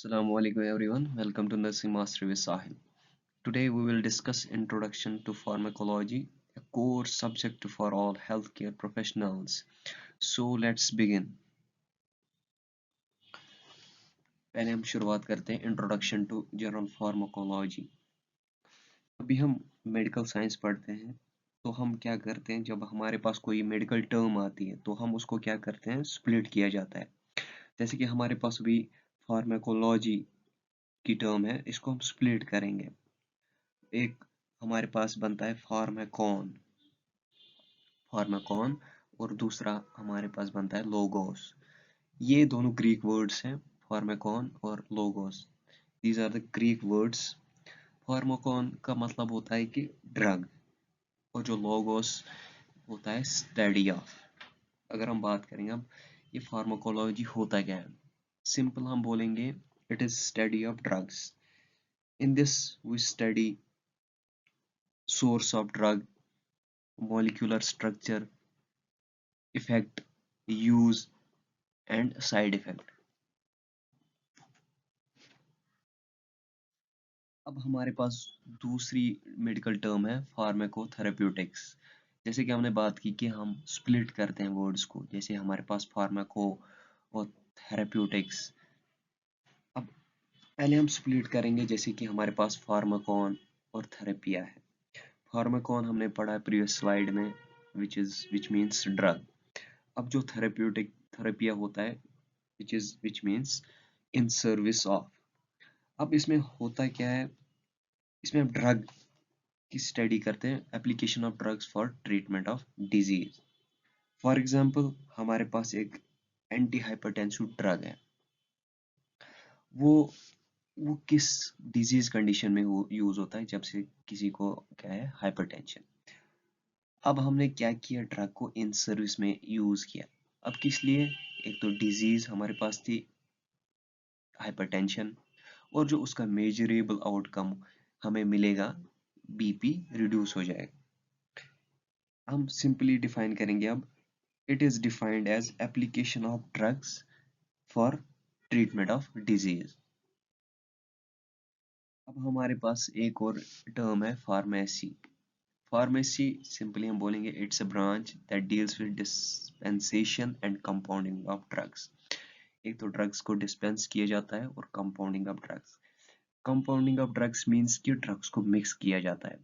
Assalamu alaikum everyone. Welcome to Nursing Mastery with Sahil. Today we will discuss Introduction to Pharmacology, a core subject for all healthcare professionals. So let's begin. पहले हम शुरुआत करते हैं introduction to general pharmacology. अभी हम medical science पढ़ते हैं तो हम क्या करते हैं, जब हमारे पास कोई मेडिकल टर्म आती है तो हम उसको क्या करते हैं, स्प्लिट किया जाता है। जैसे कि हमारे पास अभी फार्माकोलॉजी की टर्म है, इसको हम स्प्लिट करेंगे। एक हमारे पास बनता है फार्माकॉन फार्माकॉन और दूसरा हमारे पास बनता है लोगोस। ये दोनों ग्रीक वर्ड्स हैं, फार्माकॉन और logos. These are the Greek words. Pharmakon का मतलब होता है कि ड्रग, और जो लोगोस होता है स्टडी ऑफ। अगर हम बात करेंगे अब ये फार्माकोलॉजी होता क्या है, सिंपल हम बोलेंगे it is study of drugs. In this we study source of drug, molecular structure, effect, use and side effect। अब हमारे पास दूसरी मेडिकल टर्म है फार्माकोथेरेप्यूटिक्स। जैसे कि हमने बात की कि हम स्प्लिट करते हैं वर्ड्स को, जैसे हमारे पास फार्माको और थेरेप्यूटिक्स। अब पहले हम स्प्लिट करेंगे, जैसे कि हमारे पास फार्माकॉन और थेरेपिया है। फार्माकॉन हमने पढ़ा है प्रीवियस स्लाइड में, विच मीन्स ड्रग। अब जो थेरेप्यूटिक थेरेपिया होता है which means in service of। अब इसमें होता क्या है, इसमें हम ड्रग की स्टडी करते हैं, application of drugs for treatment of disease. For example हमारे पास एक एंटी हाइपरटेंसिव ड्रग है, वो किस डिजीज कंडीशन में यूज होता है, जब से किसी को क्या है, हाइपरटेंशन। अब हमने क्या किया, ड्रग को इन सर्विस में यूज किया। अब किस लिए, एक तो डिजीज हमारे पास थी हाइपरटेंशन, और जो उसका मेजरेबल आउटकम हमें मिलेगा, बीपी रिड्यूस हो जाएगा। हम सिंपली डिफाइन करेंगे अब, it is defined as application of drugs for treatment of disease. अब हमारे पास एक और टर्म है फार्मेसी। फार्मेसी सिंपली हम बोलेंगे it's a branch that deals with dispensation and compounding of drugs. एक तो ड्रग्स को डिस्पेंस किया जाता है और compounding of drugs. Compounding of drugs means कि ड्रग्स को मिक्स किया जाता है।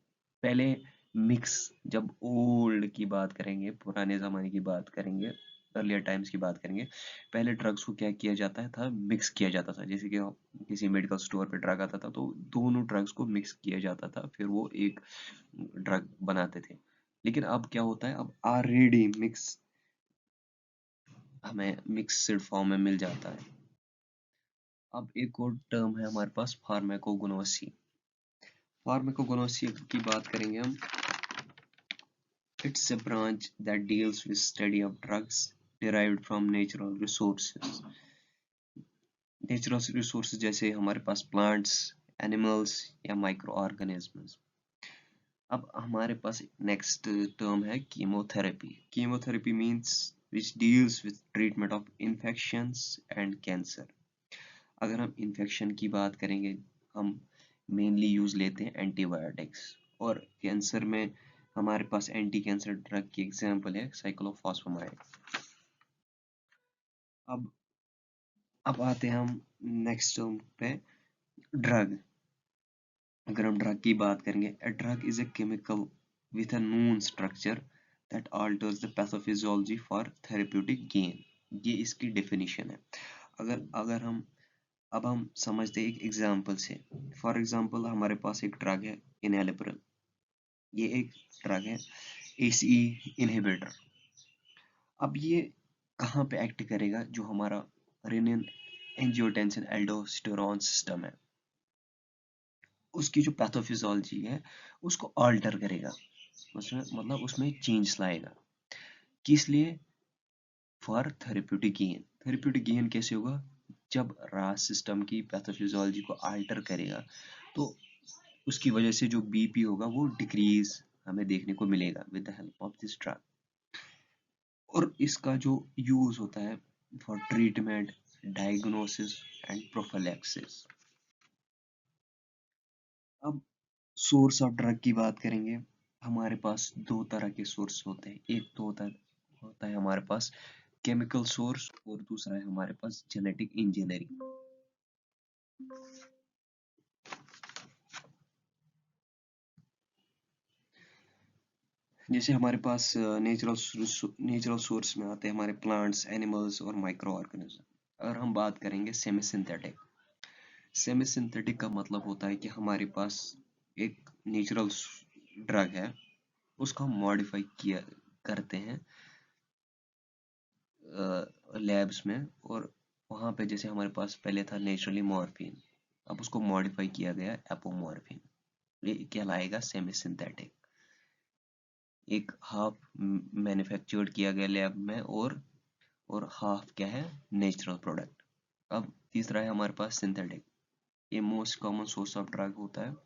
पहले मिक्स, जब ओल्ड की बात करेंगे, पुराने ज़माने की बात करेंगे, अर्लियर टाइम्स की बात करेंगे, पहले ड्रग्स को क्या किया जाता था, मिक्स किया जाता था। जैसे कि किसी मेडिकल स्टोर पे ड्रग आता था तो दोनों ड्रग्स को मिक्स किया जाता था, फिर वो एक ड्रग बनाते थे। लेकिन अब क्या होता है, अब ऑलरेडी मिक्स हमें मिक्सड फॉर्म में मिल जाता है। अब एक और टर्म है हमारे पास फार्माकोगनोसी। फार्माकोगनोसी की बात करेंगे हम, it's a branch that deals with study of drugs derived from natural resources। Natural resources जैसे हमारे पास प्लांट्स, एनिमल्स या माइक्रो ऑर्गेनिजम्स। अब हमारे पास नेक्स्ट टर्म है chemotherapy. Chemotherapy means which deals with treatment of infections and cancer। अगर हम infection की बात करेंगे, हम मेनली यूज लेते हैं एंटीबायोटिक्स, और कैंसर में हमारे पास एंटी कैंसर ड्रग की एग्जांपल है साइक्लोफॉस्फेमाइड। अब अब आते हैं हम नेक्स्ट टर्म पे, ड्रग। अगर हम ड्रग की बात करेंगे, a drug is a chemical with a known structure that altars the pathophysiology for therapeutic gain. ये इसकी डेफिनेशन है। अगर अगर हम अब हम समझते हैं एक एग्जांपल से। फॉर एग्जांपल हमारे पास एक ड्रग है इनहेलेब्रल। ये एक ड्रग है ACE इनहिबिटर। अब ये कहाँ पे एक्ट करेगा, जो हमारा रेनिन एंजियोटेंसिन एल्डोस्टेरोन सिस्टम है, उसकी जो पैथोफिजियोलॉजी है उसको अल्टर करेगा, उसमें मतलब उसमें चेंज लाएगा। किस लिए, for therapeutic gain. Therapeutic gain कैसे होगा, जब रास सिस्टम की पैथोफिजियोलॉजी को अल्टर करेगा तो उसकी वजह से जो बीपी होगा वो डिक्रीज हमें देखने को मिलेगा with the help of this drug. और इसका जो यूज होता है for treatment, diagnosis and prophylaxis. अब सोर्स ऑफ ड्रग की बात करेंगे। हमारे पास दो तरह के सोर्स होते हैं, एक तो होता है हमारे पास केमिकल सोर्स और दूसरा है हमारे पास जेनेटिक इंजीनियरिंग। जैसे हमारे पास नेचुरल सोर्स में आते हैं हमारे प्लांट्स, एनिमल्स और माइक्रो ऑर्गेनिज्म। अगर हम बात करेंगे सेमी सिंथेटिक का मतलब होता है कि हमारे पास एक नेचुरल ड्रग है, उसको हम मॉडिफाई किया करते हैं लैब्स में, और वहाँ पे जैसे हमारे पास पहले था नेचुरली मॉर्फिन, अब उसको मॉडिफाई किया गया एपोमॉर्फिन, ये कहलाएगा सेमी सिंथेटिक। एक हाफ मैन्युफैक्चर्ड किया गया लैब में और हाफ क्या है, नेचुरल प्रोडक्ट। अब तीसरा है हमारे पास सिंथेटिक, ये most common source of drug होता है,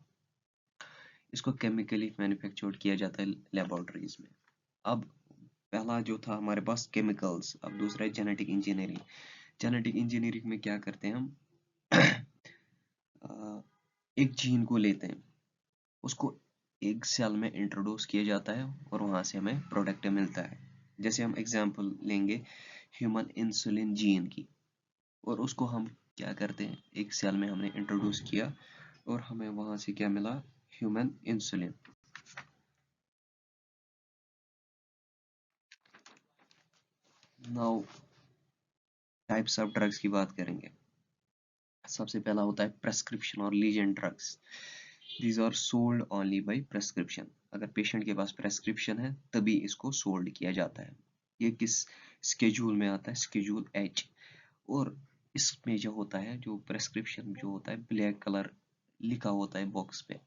इसको केमिकली मैन्युफैक्चर्ड किया जाता है लेबोरेटरीज में। अब पहला जो था हमारे पास केमिकल्स, अब दूसरा है जेनेटिक इंजीनियरिंग। जेनेटिक इंजीनियरिंग में क्या करते हैं हम एक जीन को लेते हैं, उसको एक सेल में इंट्रोड्यूस किया जाता है और वहां से हमें प्रोडक्ट मिलता है। जैसे हम एग्जांपल लेंगे ह्यूमन इंसुलिन जीन की, और उसको हम क्या करते हैं, एक सेल में हमने इंट्रोड्यूस किया और हमें वहां से क्या मिला, human insulin. Now types of drugs की बात करेंगे। सबसे पहला होता है प्रेस्क्रिप्शन और legend drugs. These are sold only by prescription. अगर पेशेंट के पास प्रेस्क्रिप्शन है तभी इसको सोल्ड किया जाता है। ये किस स्केड्यूल में आता है, स्केड्यूल एच। और इसमें जो होता है, जो प्रेस्क्रिप्शन जो होता है, ब्लैक कलर लिखा होता है बॉक्स पे।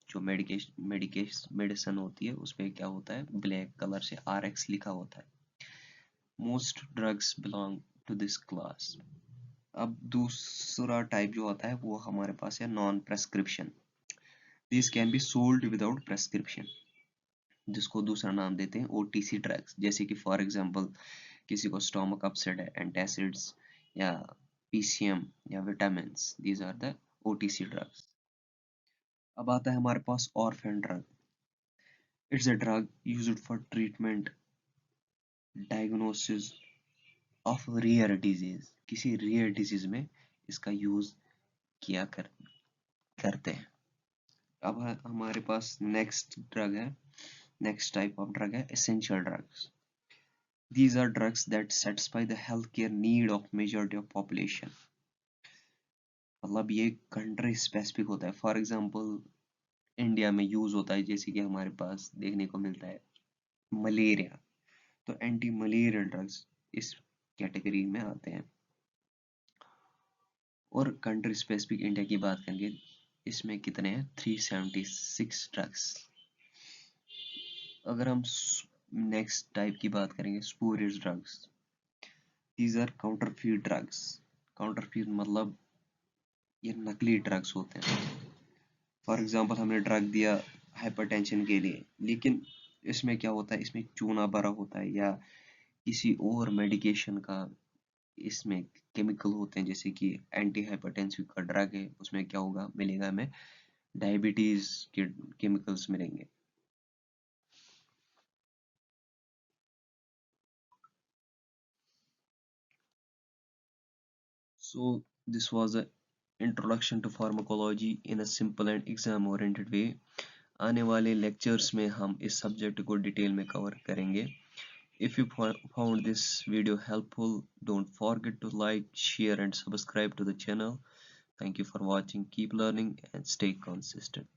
जो मेडिसिन होती है उस पे क्या होता है, ब्लैक कलर से RX लिखा होता है। Most drugs belong to this class. अब दूसरा टाइप जो आता है वो हमारे पास है non prescription. This can be sold without prescription, जिसको दूसरा नाम देते हैं OTC ड्रग्स। जैसे कि फॉर एग्जांपल किसी को स्टोमक अपसेट है, एंटासिड्स या PCM या vitamin, these are the OTC drugs. अब आता है हमारे पास orphan drug. It's a drug used for treatment, diagnosis of rare disease. किसी रेयर डिजीज में इसका यूज किया करते हैं। अब हमारे पास नेक्स्ट ड्रग है, नेक्स्ट टाइप ऑफ ड्रग है essential drugs. These are drugs that satisfy the healthcare need of majority of population. मतलब ये कंट्री स्पेसिफिक होता है। फॉर एग्जांपल इंडिया में यूज होता है, जैसे कि हमारे पास देखने को मिलता है मलेरिया, तो एंटी मलेरिया ड्रग्स इस कैटेगरी में आते हैं। और कंट्री स्पेसिफिक इंडिया की बात करेंगे, इसमें कितने हैं, 376 ड्रग्स। अगर हम नेक्स्ट टाइप की बात करेंगे spurious drugs. These are counterfeit drugs. Counterfeit मतलब ये नकली ड्रग्स होते हैं। फॉर एग्जांपल हमने ड्रग दिया हाइपरटेंशन के लिए, लेकिन इसमें क्या होता है, इसमें चूना भरा होता है या किसी और मेडिकेशन का इसमें केमिकल होते हैं। जैसे कि एंटी हाइपरटेंसिव का ड्रग है, उसमें क्या होगा, मिलेगा हमें डायबिटीज के केमिकल्स मिलेंगे। So this was a introduction to pharmacology in a simple and exam oriented way. आने वाले lectures में हम इस subject को डिटेल में cover करेंगे। If you found this video helpful, don't forget to like, share and subscribe to the channel. Thank you for watching. Keep learning and stay consistent.